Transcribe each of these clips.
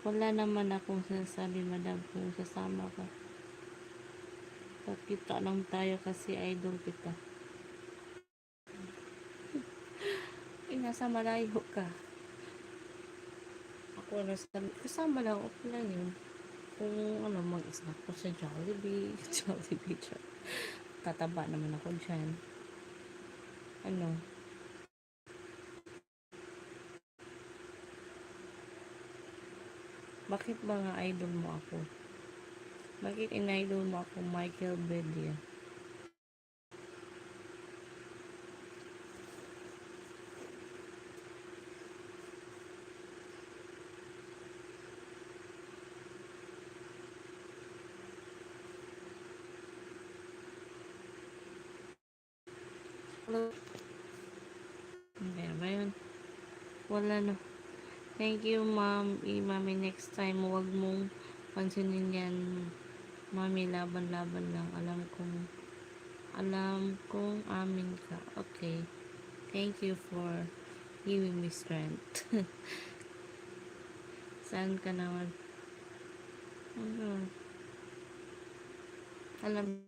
Wala naman akong sinasabi, madam, kung sasama ka. Pagkita lang tayo kasi idol kita. Nasa malayo ka. Ako nasa kasama lang, okay lang yun. Kung ano, mag-snack ko sa Jollibee. Jollibee siya. Tataba naman ako dyan. Ano? Bakit ba nga idol mo ako? Bakit in-idol mo ako, Michael Bedia? Hello? Hindi ba yun? Wala na. Thank you, ma'am. Mami, next time, huwag mong pansinin yan. Mami, laban-laban lang. Alam kong amin ka. Okay. Thank you for giving me strength. Saan ka naman? Ano? Alam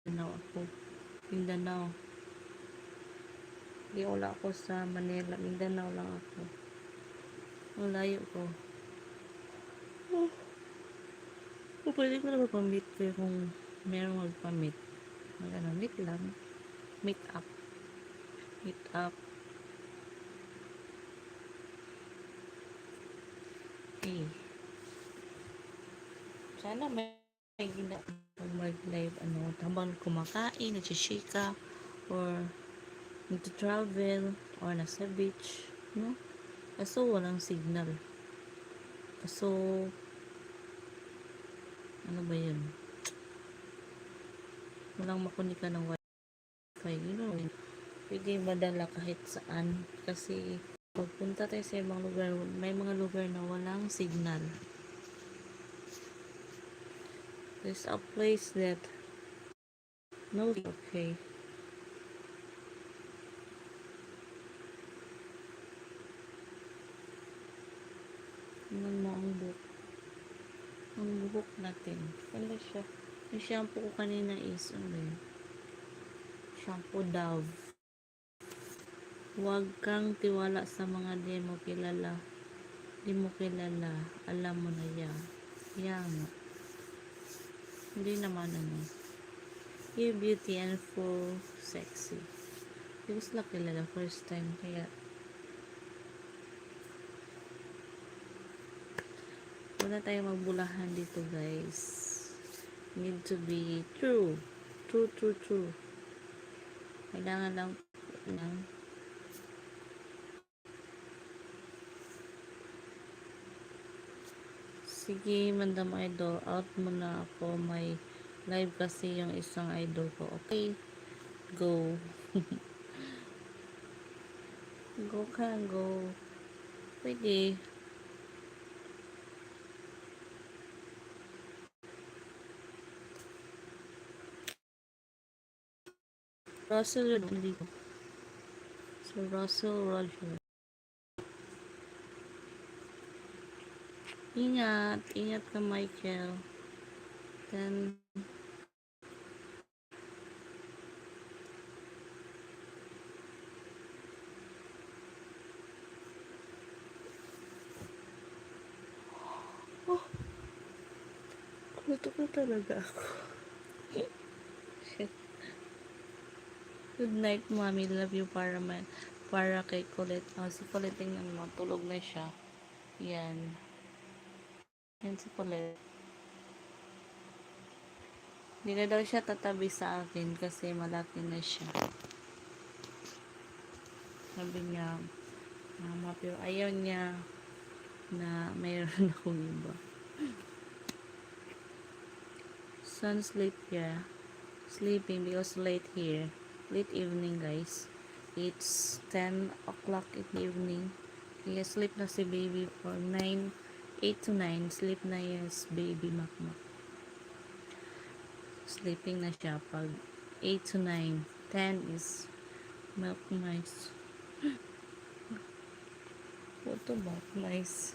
Mindanao ako. Mindanao. Hindi wala ako sa Manila. Mindanao lang ako. Malayo ko. Oh. Pwede ko na magpamit kayo kung merong magpamit. Meet lang. Meet up. Meet up. Eh. Sana may mag-live habang kumakain, nagsishika, or nagta-travel, or nasa beach, no? Kaso walang signal. Kaso, ano ba yun? Walang makunika ng wifi, you know? Pwede madala kahit saan. Kasi, pagpunta tayo sa ibang lugar, may mga lugar na walang signal. There's a place that no, okay. Tingnan mo ang buhok. Ang buhok natin. Kala siya. Yung shampoo ko kanina is, ano yun? Shampoo Dove. Huwag kang tiwala sa mga di mo kilala. Di mo kilala. Alam mo na yan. Yan. Hindi naman You're beauty and full sexy. Hindi ko sila kilala first time. Kaya wala tayong magbulahan dito, guys. Need to be true. True. Kailangan lang sige, Madam Idol, out mo na ako. May live kasi yung isang idol ko. Okay, go. Go. Pwede. Russell Rodrigo. So, Russell Roger. Ingat ka, Michael. Then, luto ko talaga ako. Good night, mommy. Love you para kay Colette. Si Colette, tingnan mo. Tulog na siya. Yan si Colette. Hindi na daw siya tatabi sa akin kasi malaki na siya. Sabi niya, mama, pero ayaw niya na mayroon akong iba. Son sleep here. Sleeping because late here. Late evening, guys. It's 10 o'clock in the evening. Kaya sleep na si baby for 8 to 9. Sleep na yes, baby Makmak. Sleeping na siya pag 8 to 9. 10 is milk nice. What about nice?